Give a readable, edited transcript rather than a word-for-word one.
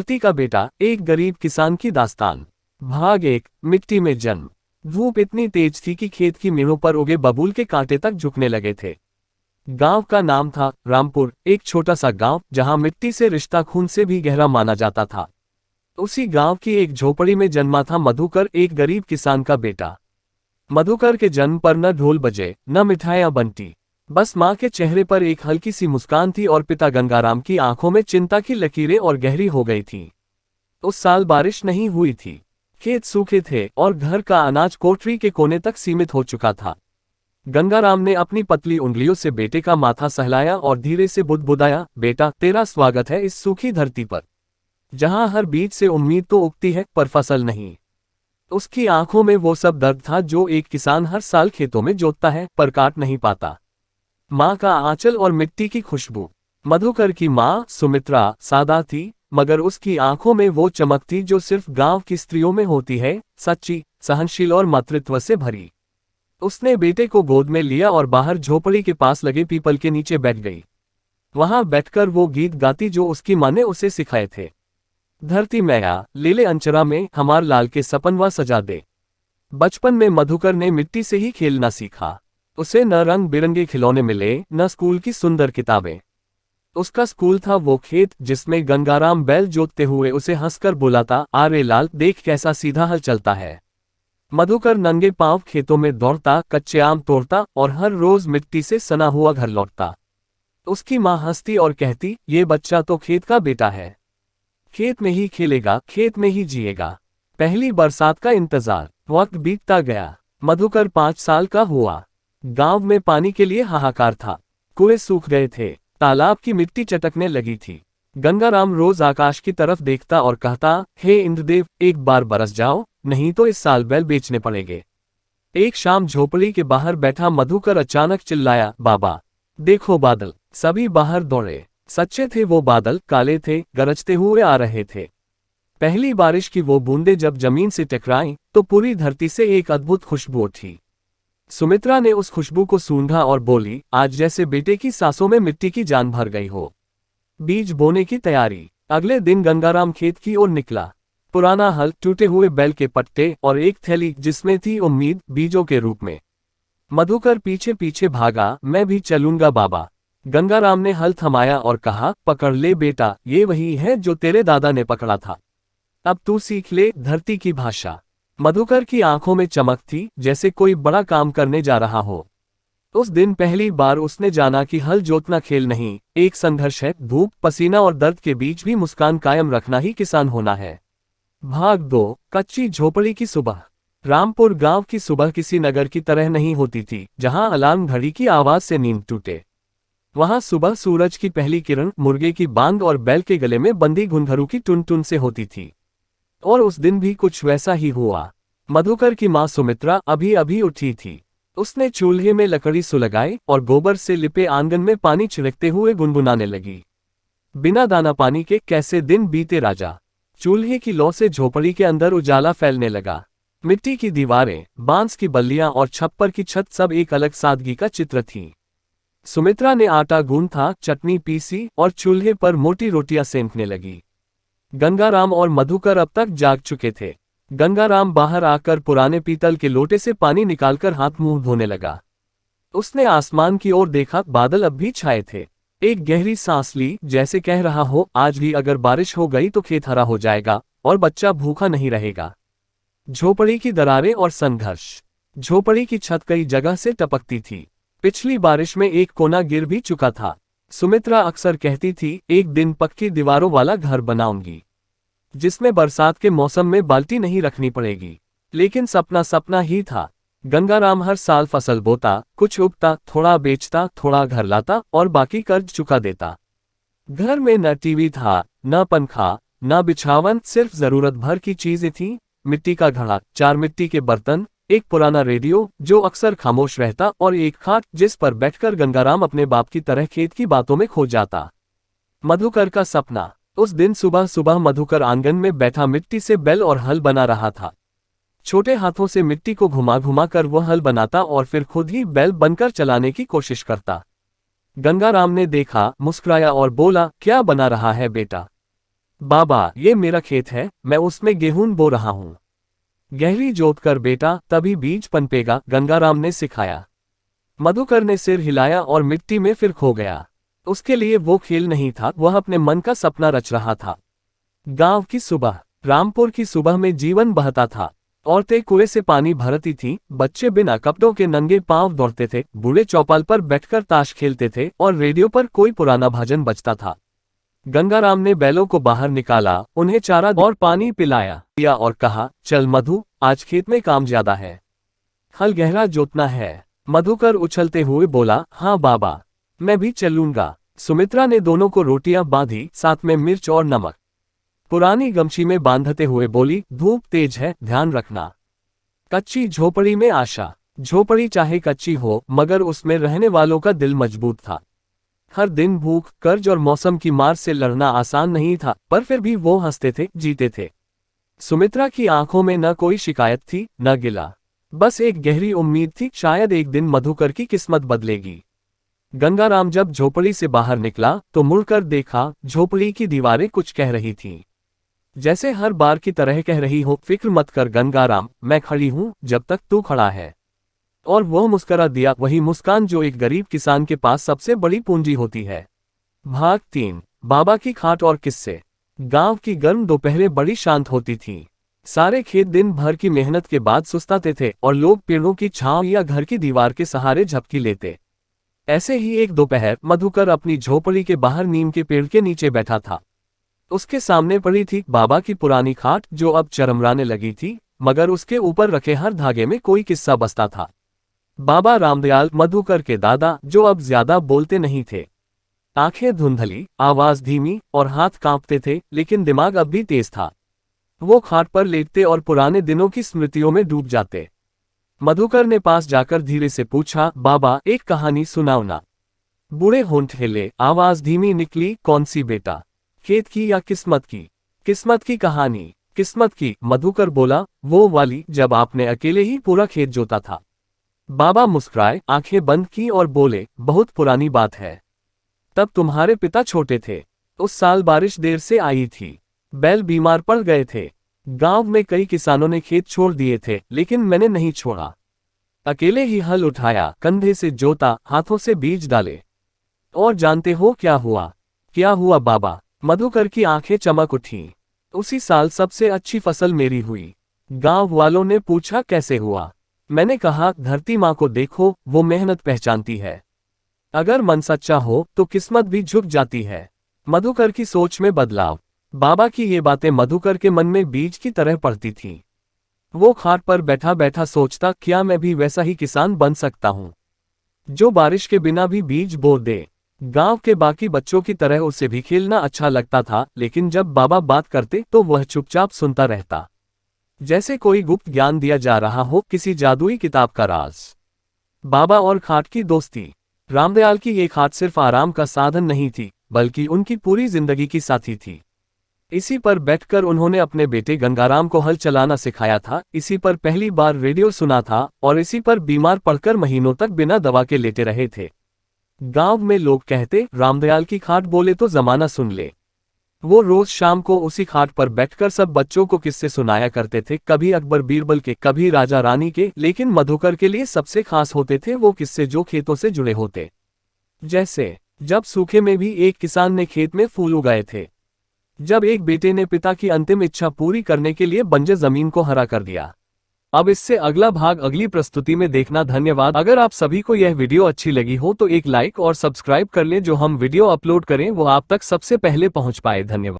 खेती का बेटा, एक गरीब किसान की दास्तान। भाग 1, मिट्टी में जन्म। धूप इतनी तेज थी कि खेत की मेड़ों पर उगे बबूल के कांटे तक झुकने लगे थे। गांव का नाम था रामपुर, एक छोटा सा गांव जहां मिट्टी से रिश्ता खून से भी गहरा माना जाता था। उसी गांव की एक झोपड़ी में जन्मा था मधुकर, एक गरीब किसान का बेटा। मधुकर के जन्म पर न ढोल बजे, न मिठाइयां बंटी। बस माँ के चेहरे पर एक हल्की सी मुस्कान थी और पिता गंगाराम की आंखों में चिंता की लकीरें और गहरी हो गई थीं। उस साल बारिश नहीं हुई थी, खेत सूखे थे और घर का अनाज कोठरी के कोने तक सीमित हो चुका था। गंगाराम ने अपनी पतली उंगलियों से बेटे का माथा सहलाया और धीरे से बुदबुदाया, बेटा, तेरा स्वागत है इस सूखी धरती पर, जहां हर बीज से उम्मीद तो उगती है पर फसल नहीं। उसकी आंखों में वो सब दर्द था जो एक किसान हर साल खेतों में जोतता है पर काट नहीं पाता। माँ का आंचल और मिट्टी की खुशबू। मधुकर की माँ सुमित्रा सादा थी, मगर उसकी आंखों में वो चमक थी जो सिर्फ गांव की स्त्रियों में होती है, सच्ची, सहनशील और मातृत्व से भरी। उसने बेटे को गोद में लिया और बाहर झोपड़ी के पास लगे पीपल के नीचे बैठ गई। वहां बैठकर वो गीत गाती जो उसकी माँ ने उसे सिखाए थे। धरती मैया ले ले अंचरा में हमार लाल के सपनवा सजा दे। बचपन में मधुकर ने मिट्टी से ही खेलना सीखा। उसे न रंग बिरंगे खिलौने मिले, न स्कूल की सुंदर किताबें। उसका स्कूल था वो खेत जिसमें गंगाराम बैल जोतते हुए उसे हंसकर बुलाता, आरे लाल, देख कैसा सीधा हल चलता है। मधुकर नंगे पांव खेतों में दौड़ता, कच्चे आम तोड़ता और हर रोज मिट्टी से सना हुआ घर लौटता। उसकी माँ हंसती और कहती, ये बच्चा तो खेत का बेटा है, खेत में ही खेलेगा, खेत में ही जिएगा। पहली बरसात का इंतजार। वक्त बीतता गया। मधुकर 5 साल का हुआ। गांव में पानी के लिए हाहाकार था। कुएं सूख गए थे, तालाब की मिट्टी चटकने लगी थी। गंगाराम रोज आकाश की तरफ देखता और कहता, हे इंद्रदेव, एक बार बरस जाओ, नहीं तो इस साल बैल बेचने पड़ेंगे। एक शाम झोपड़ी के बाहर बैठा मधुकर अचानक चिल्लाया, बाबा, देखो बादल। सभी बाहर दौड़े। सच्चे थे वो बादल, काले थे, गरजते हुए आ रहे थे। पहली बारिश की वो बूंदें जब जमीन से टकराईं तो पूरी धरती से एक अद्भुत खुशबू उठी। सुमित्रा ने उस खुशबू को सूंघा और बोली, आज जैसे बेटे की सांसों में मिट्टी की जान भर गई हो। बीज बोने की तैयारी। अगले दिन गंगाराम खेत की ओर निकला। पुराना हल, टूटे हुए बैल के पट्टे और एक थैली जिसमें थी उम्मीद, बीजों के रूप में। मधुकर पीछे पीछे भागा, मैं भी चलूंगा बाबा। गंगाराम ने हल थमाया और कहा, पकड़ ले बेटा, ये वही है जो तेरे दादा ने पकड़ा था। अब तू सीख ले धरती की भाषा। मधुकर की आंखों में चमक थी, जैसे कोई बड़ा काम करने जा रहा हो। उस दिन पहली बार उसने जाना कि हल जोतना खेल नहीं, एक संघर्ष है। धूप, पसीना और दर्द के बीच भी मुस्कान कायम रखना ही किसान होना है। भाग 2, कच्ची झोपड़ी की सुबह। रामपुर गांव की सुबह किसी नगर की तरह नहीं होती थी, जहां अलार्म घड़ी की आवाज से नींद टूटे। वहां सुबह सूरज की पहली किरण मुर्गे की बांग और बैल के गले में बंधी घुंघरू की टुन टुन से होती थी। और उस दिन भी कुछ वैसा ही हुआ। मधुकर की माँ सुमित्रा अभी अभी उठी थी। उसने चूल्हे में लकड़ी सुलगाई और गोबर से लिपे आंगन में पानी छिड़कते हुए गुनगुनाने लगी, बिना दाना पानी के कैसे दिन बीते राजा। चूल्हे की लौ से झोपड़ी के अंदर उजाला फैलने लगा। मिट्टी की दीवारें, बांस की बल्लियां और छप्पर की छत सब एक अलग सादगी का चित्र थीं। सुमित्रा ने आटा गूंथा, चटनी पीसी और चूल्हे पर मोटी रोटियां सेंकने लगी। गंगाराम और मधुकर अब तक जाग चुके थे। गंगाराम बाहर आकर पुराने पीतल के लोटे से पानी निकालकर हाथ मुंह धोने लगा। उसने आसमान की ओर देखा, बादल अब भी छाए थे। एक गहरी सांस ली, जैसे कह रहा हो, आज भी अगर बारिश हो गई तो खेत हरा हो जाएगा और बच्चा भूखा नहीं रहेगा। झोपड़ी की दरारें और संघर्ष। झोपड़ी की छत कई जगह से टपकती थी। पिछली बारिश में एक कोना गिर भी चुका था। सुमित्रा अक्सर कहती थी, एक दिन पक्की दीवारों वाला घर बनाऊंगी, जिसमें बरसात के मौसम में बाल्टी नहीं रखनी पड़ेगी। लेकिन सपना सपना ही था। गंगाराम हर साल फसल बोता, कुछ उगता, थोड़ा बेचता, थोड़ा घर लाता और बाकी कर्ज चुका देता। घर में न टीवी था, न पंखा, न बिछावन, सिर्फ जरूरत भर की चीजें थीं। मिट्टी का घड़ा, 4 मिट्टी के बर्तन, एक पुराना रेडियो जो अक्सर खामोश रहता और एक खाट जिस पर बैठकर गंगाराम अपने बाप की तरह खेत की बातों में खो जाता। मधुकर का सपना। उस दिन सुबह सुबह मधुकर आंगन में बैठा मिट्टी से बैल और हल बना रहा था। छोटे हाथों से मिट्टी को घुमा घुमा कर वो हल बनाता और फिर खुद ही बैल बनकर चलाने की कोशिश करता। गंगाराम ने देखा, मुस्कुराया और बोला, क्या बना रहा है बेटा? बाबा, ये मेरा खेत है, मैं उसमें गेहूं बो रहा हूँ। गहरी जोत कर बेटा, तभी बीज पनपेगा, गंगाराम ने सिखाया। मधुकर ने सिर हिलाया और मिट्टी में फिर खो गया। उसके लिए वो खेल नहीं था, वह अपने मन का सपना रच रहा था। गांव की सुबह। रामपुर की सुबह में जीवन बहता था। औरतें कुएं से पानी भरती थीं, बच्चे बिना कपड़ों के नंगे पांव दौड़ते थे, बूढ़े चौपाल पर बैठकर ताश खेलते थे और रेडियो पर कोई पुराना भजन बजता था। गंगाराम ने बैलों को बाहर निकाला, उन्हें चारा और पानी पिलाया और कहा, चल मधु, आज खेत में काम ज्यादा है। हल गहरा जोतना है। मधुकर उछलते हुए बोला, हाँ बाबा, मैं भी चलूंगा। सुमित्रा ने दोनों को रोटियां बांधी, साथ में मिर्च और नमक। पुरानी गमछी में बांधते हुए बोली, धूप तेज है, ध्यान रखना। कच्ची झोपड़ी में आशा। झोपड़ी चाहे कच्ची हो, मगर उसमें रहने वालों का दिल मजबूत था। हर दिन भूख, कर्ज और मौसम की मार से लड़ना आसान नहीं था, पर फिर भी वो हंसते थे, जीते थे। सुमित्रा की आंखों में न कोई शिकायत थी, न गिला। बस एक गहरी उम्मीद थी, शायद एक दिन मधुकर की किस्मत बदलेगी। गंगाराम जब झोपड़ी से बाहर निकला तो मुड़कर देखा, झोपड़ी की दीवारें कुछ कह रही थीं। जैसे हर बार की तरह कह रही हो, फिक्र मत कर गंगाराम, मैं खड़ी हूं जब तक तू खड़ा है। और वो मुस्करा दिया, वही मुस्कान जो एक गरीब किसान के पास सबसे बड़ी पूंजी होती है। भाग 3। बाबा की खाट और किस्से। गांव की गर्म दोपहरें बड़ी शांत होती थीं। सारे खेत दिन भर की मेहनत के बाद सुस्ताते थे और लोग पेड़ों की छांव या घर की दीवार के सहारे झपकी लेते। ऐसे ही एक दोपहर मधुकर अपनी झोपड़ी के बाहर नीम के पेड़ के नीचे बैठा था। उसके सामने पड़ी थी बाबा की पुरानी खाट, जो अब चरमराने लगी थी, मगर उसके ऊपर रखे हर धागे में कोई किस्सा बसता था। बाबा रामदयाल, मधुकर के दादा, जो अब ज्यादा बोलते नहीं थे। आंखें धुंधली, आवाज धीमी और हाथ कांपते थे, लेकिन दिमाग अब भी तेज था। वो खाट पर लेटते और पुराने दिनों की स्मृतियों में डूब जाते। मधुकर ने पास जाकर धीरे से पूछा, बाबा, एक कहानी सुनाओ ना। बूढ़े होंठ हिले, आवाज धीमी निकली, कौन सी बेटा, खेत की या किस्मत की? किस्मत की कहानी। किस्मत की, मधुकर बोला, वो वाली जब आपने अकेले ही पूरा खेत जोता था। बाबा मुस्कुराए, आंखें बंद की और बोले, बहुत पुरानी बात है। तब तुम्हारे पिता छोटे थे। उस साल बारिश देर से आई थी। बैल बीमार पड़ गए थे। गांव में कई किसानों ने खेत छोड़ दिए थे, लेकिन मैंने नहीं छोड़ा। अकेले ही हल उठाया, कंधे से जोता, हाथों से बीज डाले। और जानते हो क्या हुआ? क्या हुआ बाबा? मधुकर की आंखें चमक उठीं। उसी साल सबसे अच्छी फसल मेरी हुई। गांव वालों ने पूछा, कैसे हुआ? मैंने कहा, धरती माँ को देखो, वो मेहनत पहचानती है। अगर मन सच्चा हो तो किस्मत भी झुक जाती है। मधुकर की सोच में बदलाव। बाबा की ये बातें मधुकर के मन में बीज की तरह पड़ती थीं। वो खाट पर बैठा बैठा सोचता, क्या मैं भी वैसा ही किसान बन सकता हूँ, जो बारिश के बिना भी बीज बो दे। गांव के बाकी बच्चों की तरह उसे भी खेलना अच्छा लगता था, लेकिन जब बाबा बात करते तो वह चुपचाप सुनता रहता, जैसे कोई गुप्त ज्ञान दिया जा रहा हो, किसी जादुई किताब का राज। बाबा और खाट की दोस्ती। रामदयाल की ये खाट सिर्फ आराम का साधन नहीं थी, बल्कि उनकी पूरी जिंदगी की साथी थी। इसी पर बैठकर उन्होंने अपने बेटे गंगाराम को हल चलाना सिखाया था, इसी पर पहली बार रेडियो सुना था और इसी पर बीमार पड़कर महीनों तक बिना दवा के लेटे रहे थे। गांव में लोग कहते, रामदयाल की खाट बोले तो जमाना सुन ले। वो रोज शाम को उसी खाट पर बैठकर सब बच्चों को किस्से सुनाया करते थे, कभी अकबर बीरबल के, कभी राजा रानी के, लेकिन मधुकर के लिए सबसे खास होते थे वो किस्से जो खेतों से जुड़े होते। जैसे जब सूखे में भी एक किसान ने खेत में फूल उगाए थे, जब एक बेटे ने पिता की अंतिम इच्छा पूरी करने के लिए बंजर जमीन को हरा कर दिया। अब इससे अगला भाग अगली प्रस्तुति में देखना। धन्यवाद। अगर आप सभी को यह वीडियो अच्छी लगी हो तो एक लाइक और सब्सक्राइब कर लें, जो हम वीडियो अपलोड करें वो आप तक सबसे पहले पहुंच पाए। धन्यवाद।